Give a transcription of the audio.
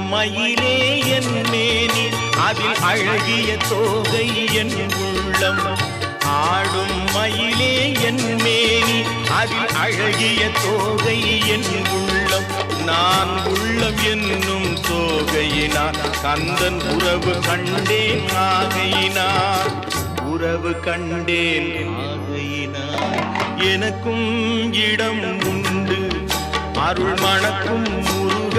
மயிலே என் மேனி அதில் அழகிய தோகை என் உள்ளம். ஆடும் மயிலே என் மேனி அதில் அழகிய தோகை என் உள்ளம். நான் உள்ளம் என்னும் தோகையினார் கந்தன் உறவு கண்டேன் ஆகையினார். உறவு கண்டேன் ஆகையினார். எனக்கும் இடம் உண்டு அருள் மணக்கும் முருக